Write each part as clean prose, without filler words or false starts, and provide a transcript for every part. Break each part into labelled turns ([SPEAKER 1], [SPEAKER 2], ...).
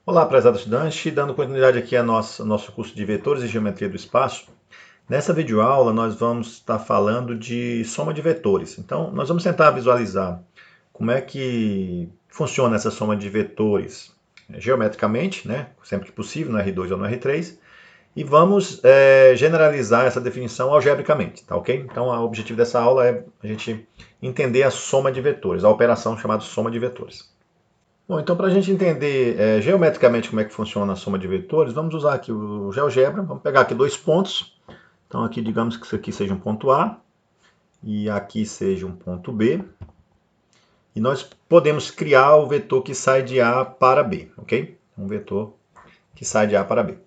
[SPEAKER 1] Olá, prezado estudante, dando continuidade aqui ao nosso curso de Vetores e Geometria do Espaço. Nessa videoaula nós vamos estar falando de soma de vetores. Então, nós vamos tentar visualizar como é que funciona essa soma de vetores geometricamente, né? Sempre que possível, no R2 ou no R3, e vamos generalizar essa definição algebricamente, tá ok? Então, o objetivo dessa aula é a gente entender a soma de vetores, a operação chamada soma de vetores. Bom, então para a gente entender geometricamente como é que funciona a soma de vetores, vamos usar aqui o GeoGebra. Vamos pegar aqui dois pontos. Então aqui digamos que isso aqui seja um ponto A e aqui seja um ponto B. E nós podemos criar o vetor que sai de A para B, ok? Um vetor que sai de A para B.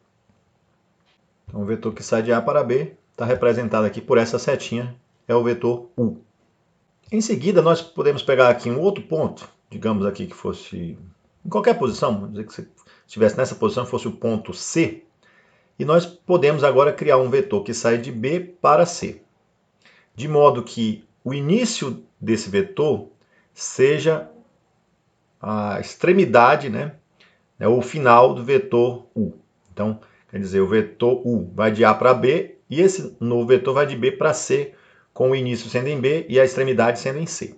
[SPEAKER 1] Então o vetor que sai de A para B está representado aqui por essa setinha, é o vetor U. Em seguida nós podemos pegar aqui um outro ponto, digamos aqui que fosse em qualquer posição, vamos dizer que você estivesse nessa posição, fosse o ponto C, e nós podemos agora criar um vetor que sai de B para C, de modo que o início desse vetor seja a extremidade, né, o final do vetor U. Então, quer dizer, o vetor U vai de A para B, e esse novo vetor vai de B para C, com o início sendo em B e a extremidade sendo em C.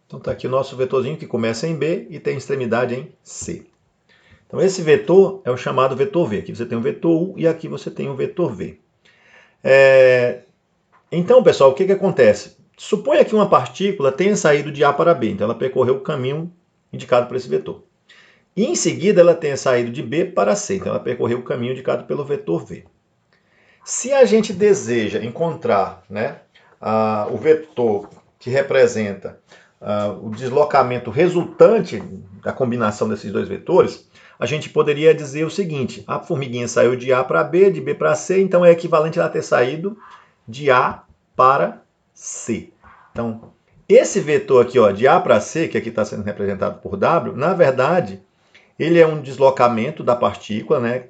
[SPEAKER 1] Então está aqui o nosso vetorzinho que começa em B e tem extremidade em C. Então esse vetor é o chamado vetor V. Aqui você tem o vetor U e aqui você tem o vetor V. Então, pessoal, o que acontece? Suponha que uma partícula tenha saído de A para B, então ela percorreu o caminho indicado por esse vetor. E em seguida ela tenha saído de B para C, então ela percorreu o caminho indicado pelo vetor V. Se a gente deseja encontrar, né, o vetor que representa o deslocamento resultante da combinação desses dois vetores, a gente poderia dizer o seguinte: a formiguinha saiu de A para B, de B para C, então é equivalente a ela ter saído de A para C. Então, esse vetor aqui, ó, de A para C, que aqui está sendo representado por W, na verdade, ele é um deslocamento da partícula, né,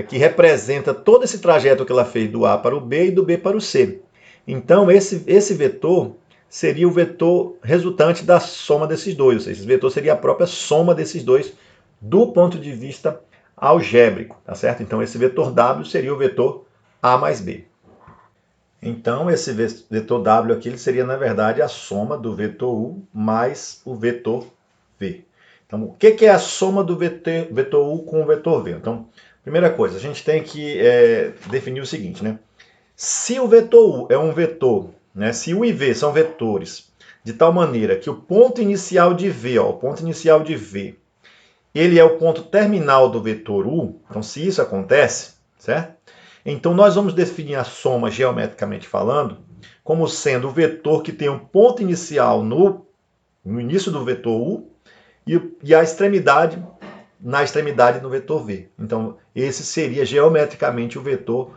[SPEAKER 1] que representa todo esse trajeto que ela fez do A para o B e do B para o C. Então, esse vetor seria o vetor resultante da soma desses dois. Ou seja, esse vetor seria a própria soma desses dois do ponto de vista algébrico, tá certo? Então, esse vetor W seria o vetor A mais B. Então, esse vetor W aqui ele seria, na verdade, a soma do vetor U mais o vetor V. Então, o que é a soma do vetor U com o vetor V? Então, primeira coisa, a gente tem que definir o seguinte, né? Se o vetor U é um vetor, né? Se U e V são vetores de tal maneira que o ponto inicial de V, ó, o ponto inicial de V, ele é o ponto terminal do vetor U, então se isso acontece, certo? Então nós vamos definir a soma geometricamente falando como sendo o vetor que tem um ponto inicial no início do vetor U e a extremidade na extremidade no vetor V. Então esse seria geometricamente o vetor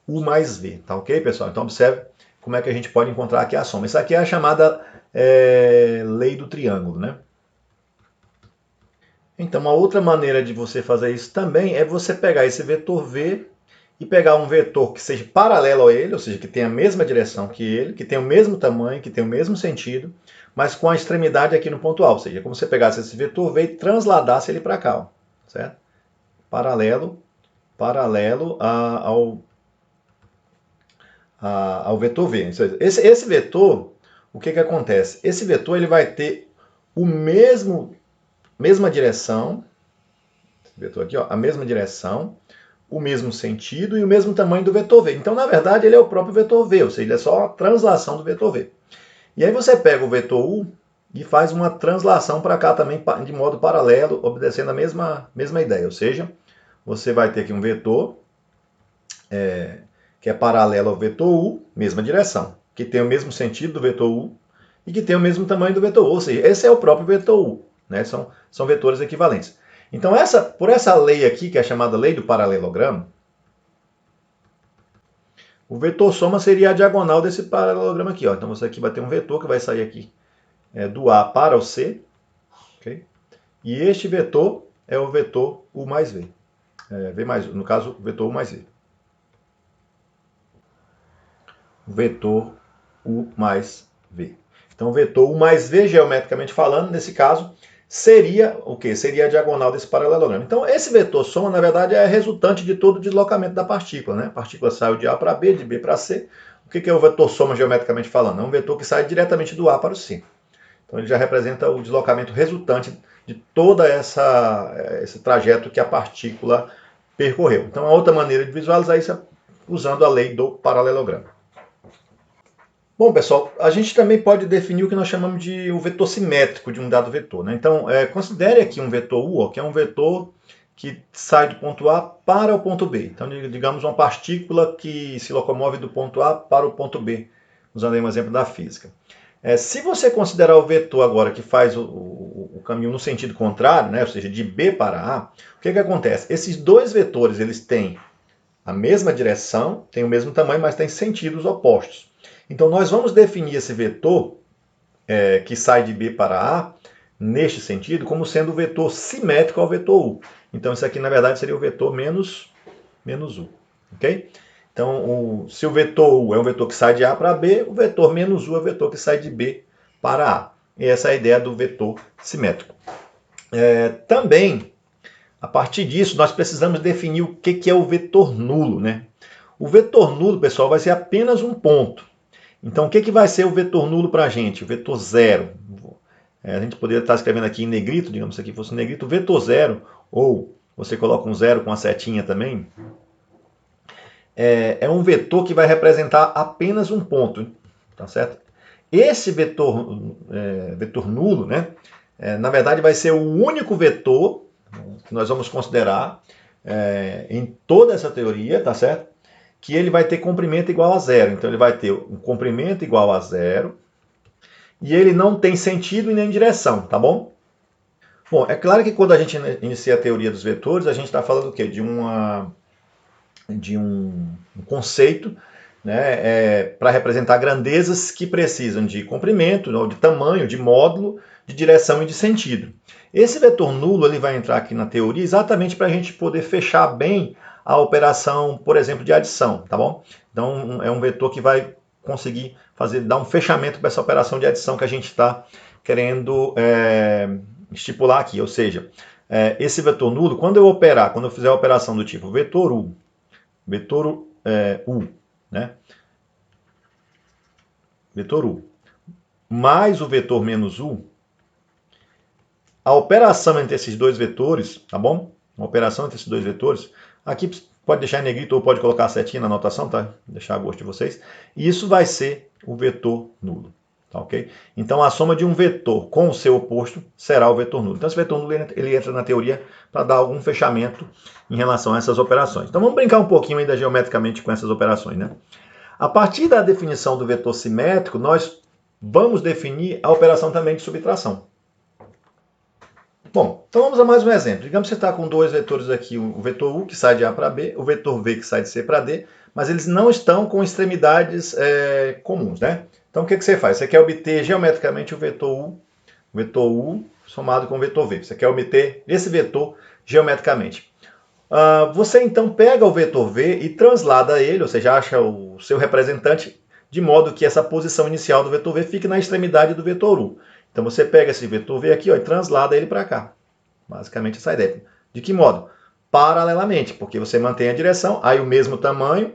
[SPEAKER 1] U mais V, tá ok, pessoal? Então observe como é que a gente pode encontrar aqui a soma. Isso aqui é a chamada lei do triângulo, né? Então, uma outra maneira de você fazer isso também é você pegar esse vetor V e pegar um vetor que seja paralelo a ele, ou seja, que tenha a mesma direção que ele, que tenha o mesmo tamanho, que tenha o mesmo sentido, mas com a extremidade aqui no ponto A. Ou seja, como se você pegasse esse vetor V e transladasse ele para cá, ó, certo? Paralelo ao vetor V. Esse vetor, o que acontece? Esse vetor ele vai ter o mesma direção, esse vetor aqui, ó, a mesma direção, o mesmo sentido e o mesmo tamanho do vetor V. Então, na verdade, ele é o próprio vetor V, ou seja, ele é só a translação do vetor V. E aí você pega o vetor U e faz uma translação para cá também de modo paralelo, obedecendo a mesma ideia. Ou seja, você vai ter aqui um vetor que é paralelo ao vetor U, mesma direção, que tem o mesmo sentido do vetor U e que tem o mesmo tamanho do vetor U. Ou seja, esse é o próprio vetor U. Né? São vetores equivalentes. Então, por essa lei aqui, que é chamada lei do paralelogramo, o vetor soma seria a diagonal desse paralelogramo aqui. Ó. Então, você aqui vai ter um vetor que vai sair aqui do A para o C. Okay? E este vetor é o vetor U mais V. V mais, no caso, o vetor U mais V. O vetor U mais V. Então, o vetor U mais V, geometricamente falando, nesse caso, seria o quê? Seria a diagonal desse paralelogramo. Então, esse vetor soma, na verdade, é resultante de todo o deslocamento da partícula, né? A partícula saiu de A para B, de B para C. O que é o vetor soma geometricamente falando? É um vetor que sai diretamente do A para o C. Então, ele já representa o deslocamento resultante de toda esse trajeto que a partícula percorreu. Então, a outra maneira de visualizar isso é usando a lei do paralelogramo. Bom, pessoal, a gente também pode definir o que nós chamamos de o vetor simétrico de um dado vetor, né? Então, considere aqui um vetor U, que é um vetor que sai do ponto A para o ponto B. Então, digamos uma partícula que se locomove do ponto A para o ponto B, usando aí um exemplo da física. Se você considerar o vetor agora que faz o caminho no sentido contrário, né? Ou seja, de B para A, o que acontece? Esses dois vetores eles têm a mesma direção, têm o mesmo tamanho, mas têm sentidos opostos. Então, nós vamos definir esse vetor que sai de B para A, neste sentido, como sendo o vetor simétrico ao vetor U. Então, isso aqui, na verdade, seria o vetor menos U. Ok? Então, se o vetor U é um vetor que sai de A para B, o vetor menos U é o vetor que sai de B para A. E essa é a ideia do vetor simétrico. Também, a partir disso, nós precisamos definir o que é o vetor nulo, né? O vetor nulo, pessoal, vai ser apenas um ponto. Então, o que vai ser o vetor nulo para a gente? O vetor zero. A gente poderia estar escrevendo aqui em negrito, digamos que aqui fosse negrito, vetor zero, ou você coloca um zero com a setinha também. É um vetor que vai representar apenas um ponto, tá certo? Esse vetor nulo, né, na verdade vai ser o único vetor que nós vamos considerar em toda essa teoria, tá certo? Que ele vai ter comprimento igual a zero. Então ele vai ter um comprimento igual a zero e ele não tem sentido e nem direção, tá bom? Bom, é claro que quando a gente inicia a teoria dos vetores, a gente está falando o quê? De um conceito, né, para representar grandezas que precisam de comprimento, de tamanho, de módulo, de direção e de sentido. Esse vetor nulo ele vai entrar aqui na teoria exatamente para a gente poder fechar bem a operação, por exemplo, de adição, tá bom? Então é um vetor que vai conseguir dar um fechamento para essa operação de adição que a gente está querendo estipular aqui. Ou seja, esse vetor nulo, quando eu fizer a operação do tipo vetor U, né? Vetor U mais o vetor menos U, a operação entre esses dois vetores, tá bom? Uma operação entre esses dois vetores, aqui pode deixar em negrito ou pode colocar a setinha na anotação, tá? Deixar a gosto de vocês. E isso vai ser o vetor nulo, tá ok? Então a soma de um vetor com o seu oposto será o vetor nulo. Então esse vetor nulo ele entra na teoria para dar algum fechamento em relação a essas operações. Então vamos brincar um pouquinho ainda geometricamente com essas operações, né? A partir da definição do vetor simétrico, nós vamos definir a operação também de subtração. Bom, então vamos a mais um exemplo. Digamos que você está com dois vetores aqui, o vetor U que sai de A para B, o vetor V que sai de C para D, mas eles não estão com extremidades comuns, né? Então o que você faz? Você quer obter geometricamente o vetor U somado com o vetor V. Você quer obter esse vetor geometricamente. Você então pega o vetor V e translada ele, ou seja, acha o seu representante, de modo que essa posição inicial do vetor V fique na extremidade do vetor U. Então você pega esse vetor V aqui, ó, e translada ele para cá. Basicamente essa ideia. De que modo? Paralelamente, porque você mantém a direção, aí o mesmo tamanho,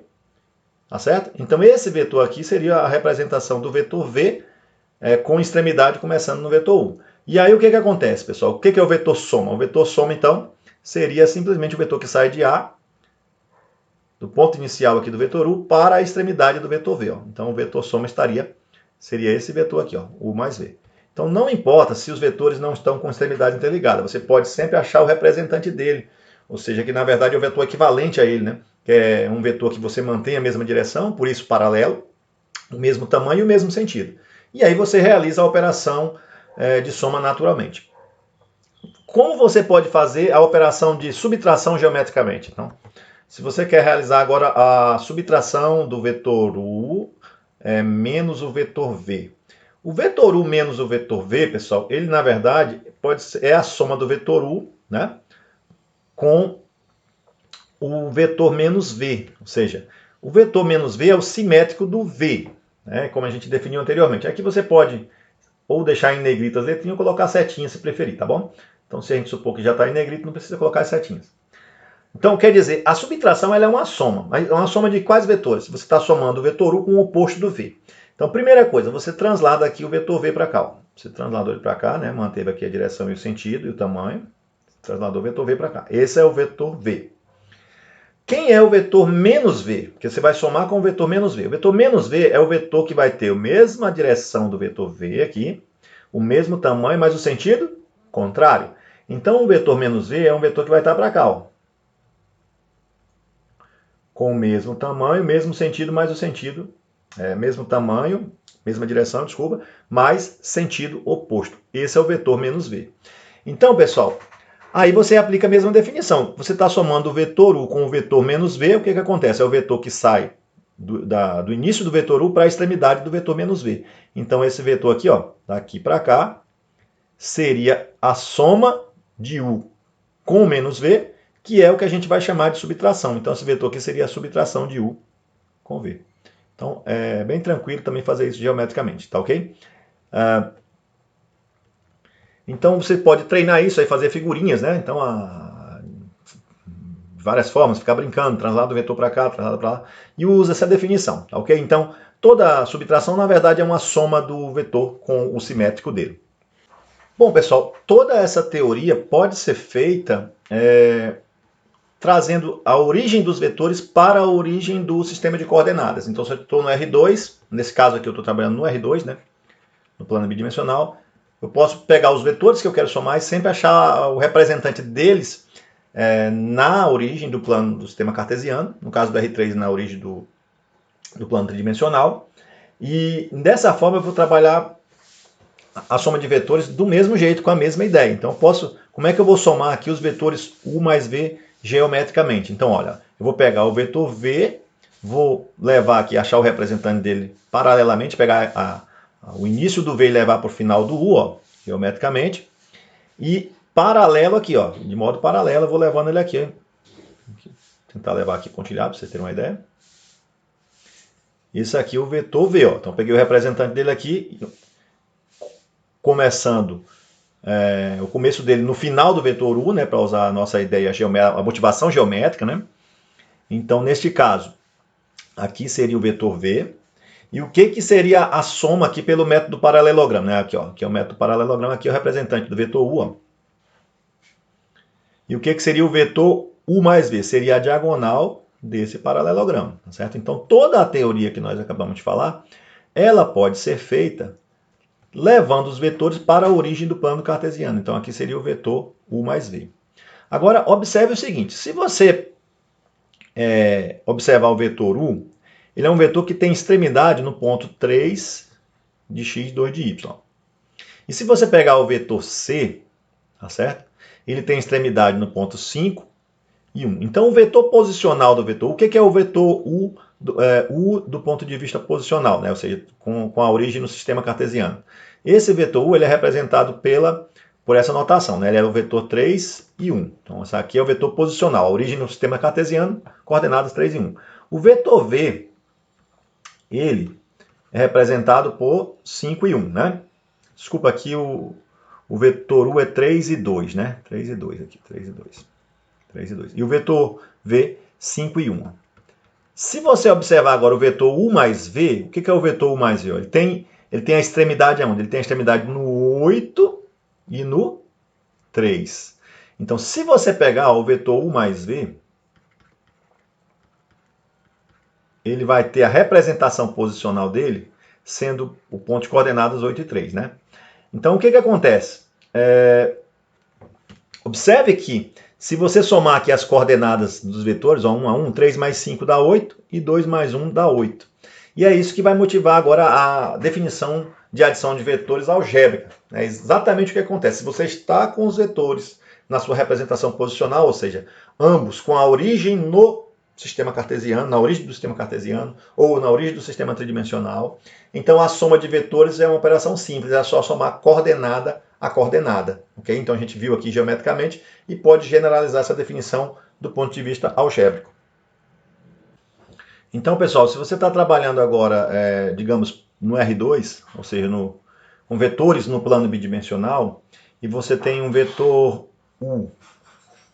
[SPEAKER 1] tá certo? Então esse vetor aqui seria a representação do vetor V com extremidade começando no vetor U. E aí o que acontece, pessoal? O que é o vetor soma? O vetor soma, então, seria simplesmente o vetor que sai de A, do ponto inicial aqui do vetor U, para a extremidade do vetor V. Ó. Então o vetor soma seria esse vetor aqui, ó, U mais V. Então não importa se os vetores não estão com extremidade interligada, você pode sempre achar o representante dele, ou seja, que na verdade é o vetor equivalente a ele, né? Que é um vetor que você mantém a mesma direção, por isso paralelo, o mesmo tamanho e o mesmo sentido. E aí você realiza a operação de soma naturalmente. Como você pode fazer a operação de subtração geometricamente? Então, se você quer realizar agora a subtração do vetor U menos o vetor V. O vetor U menos o vetor V, pessoal, ele na verdade é a soma do vetor U, né, com o vetor menos V. Ou seja, o vetor menos V é o simétrico do V, né, como a gente definiu anteriormente. Aqui você pode ou deixar em negrito as letrinhas ou colocar setinha se preferir, tá bom? Então se a gente supor que já está em negrito, não precisa colocar as setinhas. Então quer dizer, a subtração ela é uma soma. É uma soma de quais vetores? Você está somando o vetor U com o oposto do V. Então primeira coisa, você translada aqui o vetor V para cá. Ó. Você transladou ele para cá, né? Manteve aqui a direção e o sentido e o tamanho. Trasladou o vetor V para cá. Esse é o vetor V. Quem é o vetor menos V? Porque você vai somar com o vetor menos V. O vetor menos V é o vetor que vai ter a mesma direção do vetor V aqui, o mesmo tamanho, mas o sentido contrário. Então o vetor menos V é um vetor que vai estar para cá, ó. Com o mesmo tamanho, mesmo sentido, mas o sentido, mesmo tamanho, mesma direção, desculpa, mas sentido oposto. Esse é o vetor menos V. Então, pessoal, aí você aplica a mesma definição. Você está somando o vetor U com o vetor menos V, o que acontece? É o vetor que sai do início do vetor U para a extremidade do vetor menos V. Então, esse vetor aqui, ó, daqui para cá, seria a soma de U com o menos V, que é o que a gente vai chamar de subtração. Então, esse vetor aqui seria a subtração de U com V. Então, é bem tranquilo também fazer isso geometricamente, tá ok? Então, você pode treinar isso aí, fazer figurinhas, né? Então, de várias formas, ficar brincando, translada o vetor para cá, translada para lá, e usa essa definição, tá ok? Então, toda subtração, na verdade, é uma soma do vetor com o simétrico dele. Bom, pessoal, toda essa teoria pode ser feita trazendo a origem dos vetores para a origem do sistema de coordenadas. Então, se eu estou no R2, nesse caso aqui eu estou trabalhando no R2, né, no plano bidimensional, eu posso pegar os vetores que eu quero somar e sempre achar o representante deles na origem do plano do sistema cartesiano, no caso do R3 na origem do plano tridimensional, e dessa forma eu vou trabalhar a soma de vetores do mesmo jeito, com a mesma ideia. Então, como é que eu vou somar aqui os vetores U mais V geometricamente? Então, olha, eu vou pegar o vetor V, vou levar aqui, achar o representante dele paralelamente, pegar o início do V e levar para o final do U, ó, geometricamente, e paralelo aqui, ó, de modo paralelo, eu vou levando ele aqui. Vou tentar levar aqui pontilhado para vocês terem uma ideia. Isso aqui é o vetor V, ó. Então, peguei o representante dele aqui, começando o começo dele no final do vetor U, né, para usar a nossa ideia, a motivação geométrica, né? Então, neste caso, aqui seria o vetor V. E o que seria a soma aqui pelo método paralelogramo, né? Aqui, ó, aqui é o método paralelogramo, aqui é o representante do vetor U, ó. E o que seria o vetor U mais V? Seria a diagonal desse paralelogramo, tá certo? Então, toda a teoria que nós acabamos de falar, ela pode ser feita levando os vetores para a origem do plano cartesiano. Então, aqui seria o vetor U mais V. Agora, observe o seguinte, se você observar o vetor U, ele é um vetor que tem extremidade no ponto 3 de x, 2 de y. E se você pegar o vetor C, tá certo? Ele tem extremidade no ponto 5 e 1. Então, o vetor posicional do vetor, o que é o vetor U do ponto de vista posicional, né? Ou seja, com a origem no sistema cartesiano? Esse vetor U ele é representado por essa notação, né? Ele é o vetor 3 e 1. Então, esse aqui é o vetor posicional, a origem no sistema cartesiano, coordenadas 3 e 1. O vetor V, ele é representado por 5 e 1, né? Desculpa, aqui o vetor U é 3 e 2, né? 3 e 2 aqui, 3 e 2. 3 e 2. E o vetor V, 5 e 1. Se você observar agora o vetor U mais V, o que é o vetor U mais V? Ele tem a extremidade aonde? Ele tem a extremidade no 8 e no 3. Então, se você pegar o vetor U mais V, ele vai ter a representação posicional dele sendo o ponto de coordenadas 8 e 3, né? Então, o que acontece? Observe que, se você somar aqui as coordenadas dos vetores, ó, 1 a 1, 3 mais 5 dá 8 e 2 mais 1 dá 8. E é isso que vai motivar agora a definição de adição de vetores algébrica. É exatamente o que acontece. Se você está com os vetores na sua representação posicional, ou seja, ambos com a origem no sistema cartesiano, na origem do sistema cartesiano ou na origem do sistema tridimensional, então a soma de vetores é uma operação simples, é só somar coordenada a coordenada. Okay? Então a gente viu aqui geometricamente e pode generalizar essa definição do ponto de vista algébrico. Então, pessoal, se você está trabalhando agora, digamos, no R2, ou seja, com vetores no plano bidimensional, e você tem um vetor U,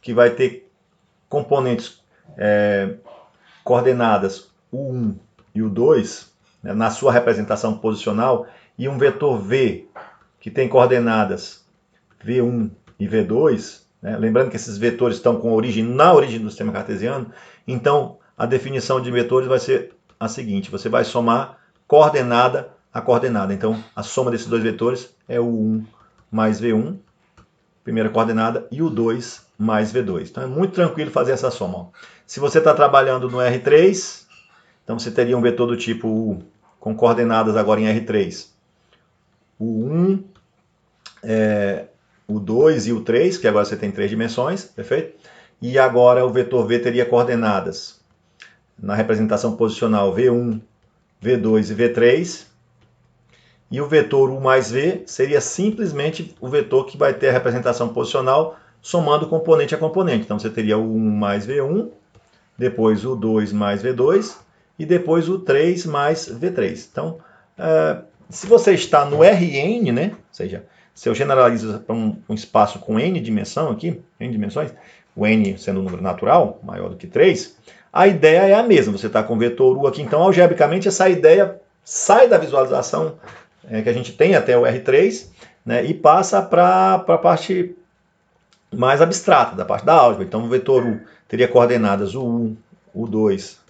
[SPEAKER 1] que vai ter componentes coordenadas U1 e U2, né, na sua representação posicional, e um vetor V, que tem coordenadas V1 e V2, né, lembrando que esses vetores estão com origem na origem do sistema cartesiano, então a definição de vetores vai ser a seguinte: você vai somar coordenada a coordenada. Então a soma desses dois vetores é o U1 mais V1, primeira coordenada, e o 2 mais V2. Então é muito tranquilo fazer essa soma. Ó. Se você está trabalhando no R3, então você teria um vetor do tipo U com coordenadas agora em R3. O 1, o 2 e o 3, que agora você tem 3 dimensões, perfeito? E agora o vetor V teria coordenadas na representação posicional V1, V2 e V3. E o vetor U mais V seria simplesmente o vetor que vai ter a representação posicional somando componente a componente. Então você teria o 1 mais V1, depois o 2 mais V2 e depois o 3 mais V3. Então, se você está no Rn, né? Ou seja, se eu generalizo para um espaço com n dimensão aqui, n dimensões, o n sendo um número natural, maior do que 3, a ideia é a mesma. Você está com o vetor U aqui, então, algebricamente, essa ideia sai da visualização que a gente tem até o R3, né, e passa para a parte mais abstrata, da parte da álgebra. Então, o vetor U teria coordenadas o 1, o 2,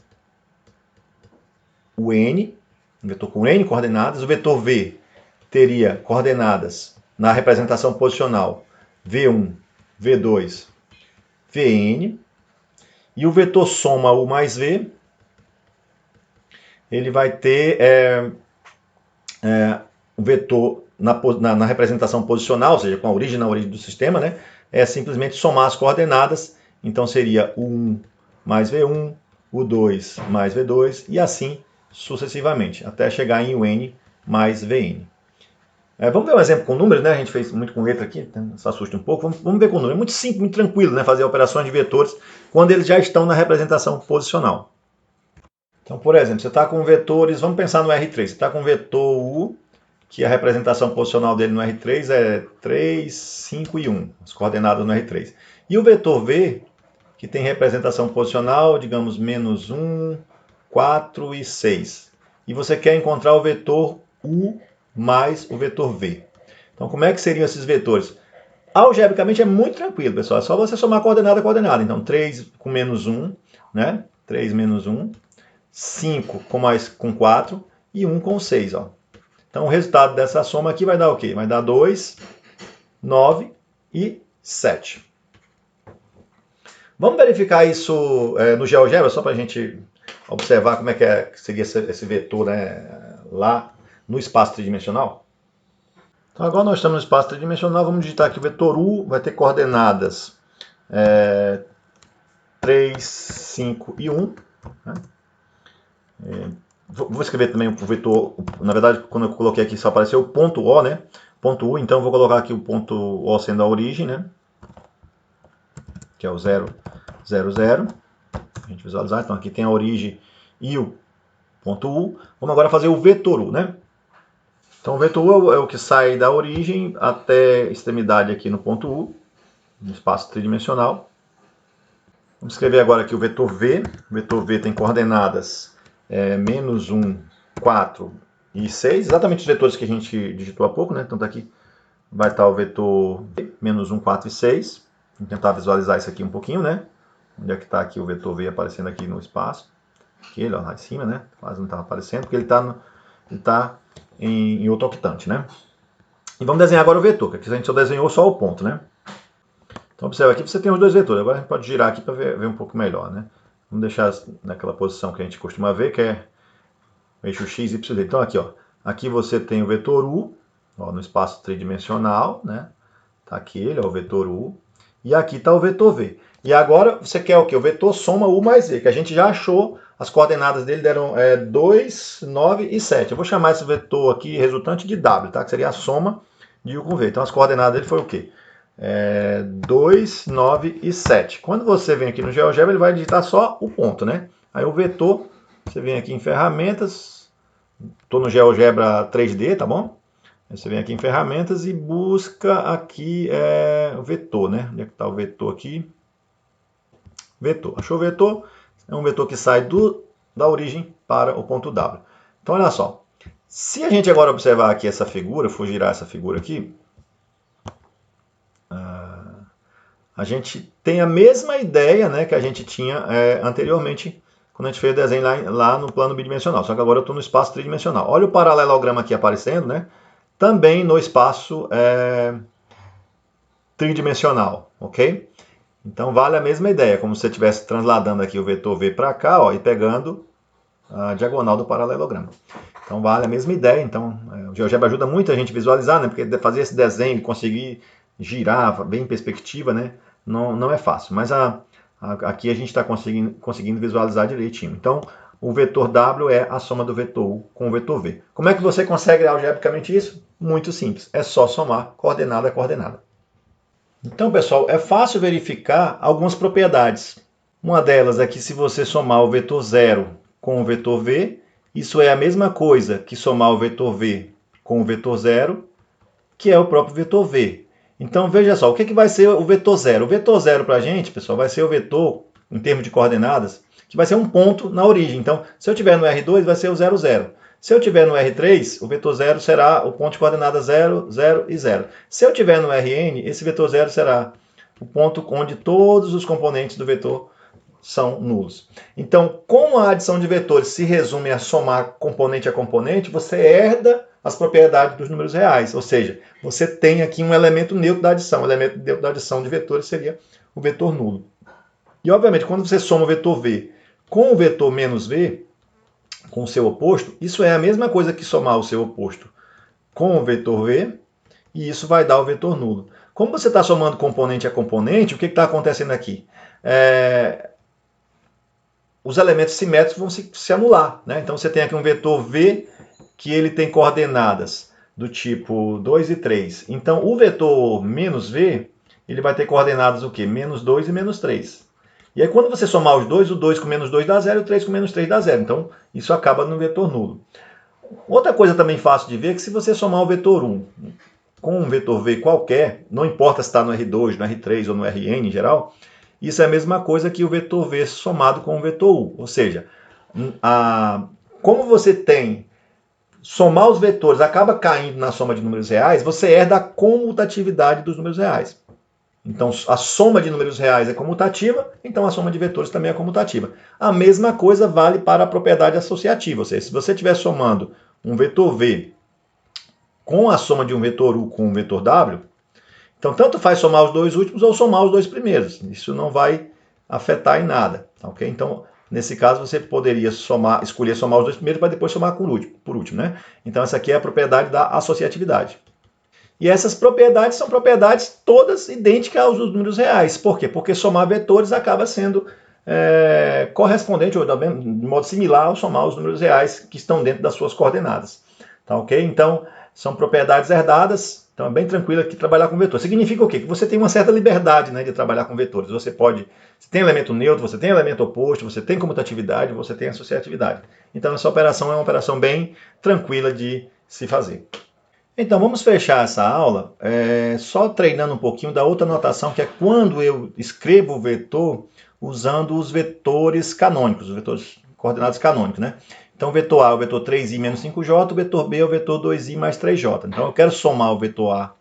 [SPEAKER 1] o n, um vetor com n coordenadas. O vetor V teria coordenadas na representação posicional V1, V2, Vn. E o vetor soma U mais V, ele vai ter o vetor na representação posicional, ou seja, com a origem na origem do sistema, né? É simplesmente somar as coordenadas. Então seria o 1 mais V1, o 2 mais V2 e assim sucessivamente, até chegar em UN mais Vn. Vamos ver um exemplo com números, né? A gente fez muito com letra aqui, se assusta um pouco. Vamos ver com números. É muito simples, muito tranquilo, né? Fazer operações de vetores quando eles já estão na representação posicional. Então, por exemplo, você está com vetores, vamos pensar no R3, você está com o vetor U, que a representação posicional dele no R3 é 3, 5 e 1, as coordenadas no R3. E o vetor V, que tem representação posicional, digamos, menos 1, 4 e 6. E você quer encontrar o vetor U mais o vetor V. Então, como é que seriam esses vetores? Algebricamente é muito tranquilo, pessoal. É só você somar coordenada a coordenada. Então, 3 com menos 1, né? 3 menos 1. 5 com 4 e 1 com 6. Ó. Então, o resultado dessa soma aqui vai dar o quê? Vai dar 2, 9 e 7. Vamos verificar isso no GeoGebra, só para a gente observar como é que seria esse vetor, né, lá no espaço tridimensional. Então, agora nós estamos no espaço tridimensional, vamos digitar aqui o vetor U, vai ter coordenadas 3, 5 e 1. Né? Vou escrever também o vetor, na verdade, quando eu coloquei aqui só apareceu o ponto O, né? Ponto U, então vou colocar aqui o ponto O sendo a origem, né? Que é o 0, 0, 0. A gente visualizar, então aqui tem a origem e o ponto U. Vamos agora fazer o vetor U, né? Então o vetor U é o que sai da origem até a extremidade aqui no ponto U, no espaço tridimensional. Vamos escrever agora aqui o vetor V. O vetor V tem coordenadas menos 1, 4 e 6, exatamente os vetores que a gente digitou há pouco, né? Então tá aqui vai estar o vetor V, menos 1, 4 e 6. Vamos tentar visualizar isso aqui um pouquinho, né? Onde é que está aqui o vetor V aparecendo aqui no espaço? Aqui, ele, ó, lá em cima, né? Quase não estava aparecendo, porque ele está em outro octante, né? E vamos desenhar agora o vetor, que aqui a gente só desenhou só o ponto, né? Então observa aqui, você tem os dois vetores. Agora a gente pode girar aqui para ver um pouco melhor, né? Vamos deixar naquela posição que a gente costuma ver, que é o eixo x, y, z. Então aqui, ó, aqui você tem o vetor U, ó, no espaço tridimensional, né? Tá aqui ele, ó, o vetor U. E aqui está o vetor V. E agora você quer o quê? O vetor soma U mais V, que a gente já achou, as coordenadas dele deram 2, 9 e 7. Eu vou chamar esse vetor aqui resultante de W, tá? Que seria a soma de U com V. Então as coordenadas dele foi o quê? 2, 9 e 7. Quando você vem aqui no GeoGebra, ele vai digitar só o ponto, né? Aí o vetor, você vem aqui em ferramentas, estou no GeoGebra 3D, tá bom? Você vem aqui em ferramentas e busca aqui o vetor, né? Onde é que está o vetor aqui? Vetor. Achou o vetor? É um vetor que sai da origem para o ponto W. Então, olha só. Se a gente agora observar aqui essa figura, for girar essa figura aqui, a gente tem a mesma ideia, né, que a gente tinha anteriormente, quando a gente fez o desenho lá no plano bidimensional. Só que agora eu estou no espaço tridimensional. Olha o paralelograma aqui aparecendo, né? Também no espaço tridimensional, ok? Então vale a mesma ideia, como se você estivesse transladando aqui o vetor V para cá, ó, e pegando a diagonal do paralelograma. Então vale a mesma ideia. Então o GeoGebra ajuda muito a gente a visualizar, né? Porque fazer esse desenho, conseguir girar bem em perspectiva, né? Não é fácil. Mas aqui a gente está conseguindo visualizar direitinho. Então o vetor W é a soma do vetor U com o vetor V. Como é que você consegue algebricamente isso? Muito simples. É só somar coordenada a coordenada. Então, pessoal, é fácil verificar algumas propriedades. Uma delas é que se você somar o vetor 0 com o vetor V, isso é a mesma coisa que somar o vetor V com o vetor 0, que é o próprio vetor V. Então, veja só, o que vai ser o vetor 0? O vetor 0 para a gente, pessoal, vai ser o vetor, em termos de coordenadas, que vai ser um ponto na origem. Então, se eu tiver no R2, vai ser o 0, 0. Se eu tiver no R3, o vetor 0 será o ponto de coordenada 0, 0 e 0. Se eu tiver no Rn, esse vetor 0 será o ponto onde todos os componentes do vetor são nulos. Então, como a adição de vetores se resume a somar componente a componente, você herda as propriedades dos números reais. Ou seja, você tem aqui um elemento neutro da adição. O elemento neutro da adição de vetores seria o vetor nulo. E, obviamente, quando você soma o vetor V com o vetor menos V, com o seu oposto, isso é a mesma coisa que somar o seu oposto com o vetor V, e isso vai dar o vetor nulo. Como você está somando componente a componente, o que está acontecendo aqui? Os elementos simétricos vão se anular, né? Então você tem aqui um vetor V que ele tem coordenadas do tipo 2 e 3. Então o vetor menos V, ele vai ter coordenadas o quê? Menos 2 e menos 3. E aí quando você somar os dois, o 2 com menos 2 dá 0 e o 3 com menos 3 dá 0. Então isso acaba no vetor nulo. Outra coisa também fácil de ver é que se você somar o vetor 1 com um vetor V qualquer, não importa se está no R2, no R3 ou no Rn em geral, isso é a mesma coisa que o vetor V somado com o vetor U. Ou seja, como você tem somar os vetores acaba caindo na soma de números reais, você herda a comutatividade dos números reais. Então, a soma de números reais é comutativa, então a soma de vetores também é comutativa. A mesma coisa vale para a propriedade associativa, ou seja, se você estiver somando um vetor V com a soma de um vetor U com um vetor W, então tanto faz somar os dois últimos ou somar os dois primeiros. Isso não vai afetar em nada, ok? Então, nesse caso, você poderia escolher somar os dois primeiros para depois somar por último, né? Então, essa aqui é a propriedade da associatividade. E essas propriedades são propriedades todas idênticas aos dos números reais. Por quê? Porque somar vetores acaba sendo correspondente, ou de modo similar ao somar os números reais que estão dentro das suas coordenadas. Tá ok? Então, são propriedades herdadas. Então, é bem tranquilo aqui trabalhar com vetores. Significa o quê? Que você tem uma certa liberdade, né, de trabalhar com vetores. Você tem elemento neutro, você tem elemento oposto, você tem comutatividade, você tem associatividade. Então, essa operação é uma operação bem tranquila de se fazer. Então, vamos fechar essa aula só treinando um pouquinho da outra notação, que é quando eu escrevo o vetor usando os vetores canônicos, os vetores coordenados canônicos, né? Então, o vetor A é o vetor 3i menos 5j, o vetor B é o vetor 2i mais 3j. Então, eu quero somar o vetor A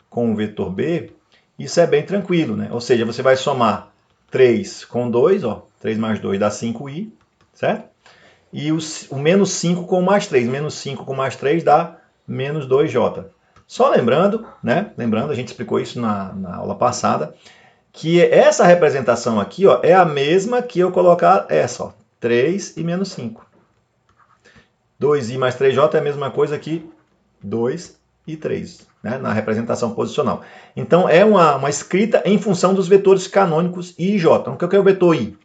[SPEAKER 1] com o vetor B, isso é bem tranquilo, né? Ou seja, você vai somar 3 com 2, ó, 3 mais 2 dá 5i, certo? E o menos 5 com mais 3, menos 5 com mais 3 dá menos 2j. Só lembrando, né? Lembrando, a gente explicou isso na aula passada, que essa representação aqui, ó, é a mesma que eu colocar essa, ó, 3 e menos 5. 2i mais 3j é a mesma coisa que 2 e 3, né, na representação posicional. Então, é uma escrita em função dos vetores canônicos i e j. Então, o que é o vetor i?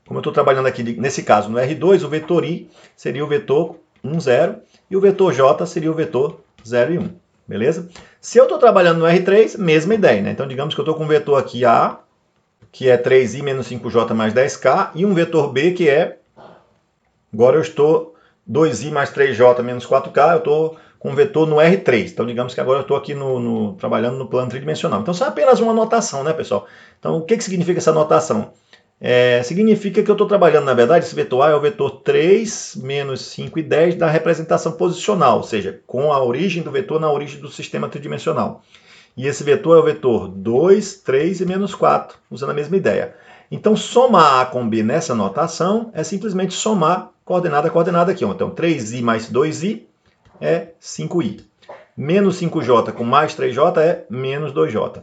[SPEAKER 1] Como eu estou trabalhando aqui, nesse caso, no R2, o vetor i seria o vetor 1, 0, e o vetor j seria o vetor 0 e 1. Beleza? Se eu estou trabalhando no R3, mesma ideia, né? Então, digamos que eu estou com um vetor aqui A, que é 3i menos 5j mais 10k, e um vetor B, que é, agora eu estou 2i mais 3j menos 4k, eu estou com vetor no R3. Então, digamos que agora eu estou aqui trabalhando no plano tridimensional. Então, isso é apenas uma notação, né, pessoal? Então, o que significa essa notação? Significa que eu estou trabalhando, na verdade, esse vetor A é o vetor 3, menos 5 e 10 da representação posicional, ou seja, com a origem do vetor na origem do sistema tridimensional. E esse vetor é o vetor 2, 3 e menos 4, usando a mesma ideia. Então, somar A com B nessa notação é simplesmente somar coordenada a coordenada aqui. Então, 3i mais 2i é 5i. Menos 5j com mais 3j é menos 2j.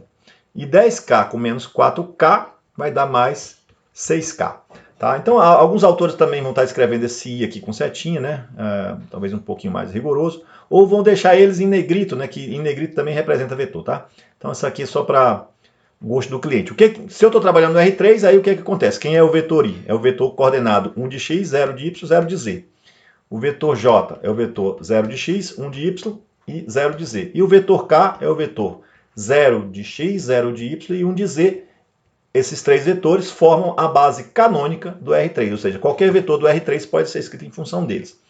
[SPEAKER 1] E 10k com menos 4k vai dar mais 6k. Tá? Então, alguns autores também vão estar escrevendo esse i aqui com setinha, né? Talvez um pouquinho mais rigoroso. Ou vão deixar eles em negrito, né? Que em negrito também representa vetor. Tá? Então, isso aqui é só para gosto do cliente. Se eu estou trabalhando no R3, aí o que acontece? Quem é o vetor i? É o vetor coordenado 1 de x, 0 de y, 0 de z. O vetor j é o vetor 0 de x, 1 de y e 0 de z. E o vetor k é o vetor 0 de x, 0 de y e 1 de z. Esses três vetores formam a base canônica do R3, ou seja, qualquer vetor do R3 pode ser escrito em função deles.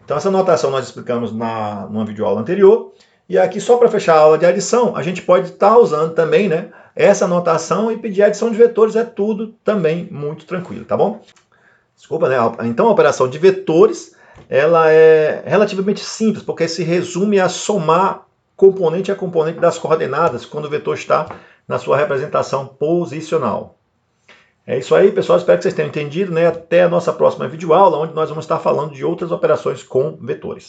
[SPEAKER 1] Então essa notação nós explicamos numa videoaula anterior. E aqui, só para fechar a aula de adição, a gente pode estar usando também, né, essa notação e pedir adição de vetores. É tudo também muito tranquilo, tá bom? Desculpa, né? Então a operação de vetores, ela é relativamente simples, porque se resume a somar componente a componente das coordenadas quando o vetor está na sua representação posicional. É isso aí, pessoal. Espero que vocês tenham entendido, né? Até a nossa próxima videoaula, onde nós vamos estar falando de outras operações com vetores.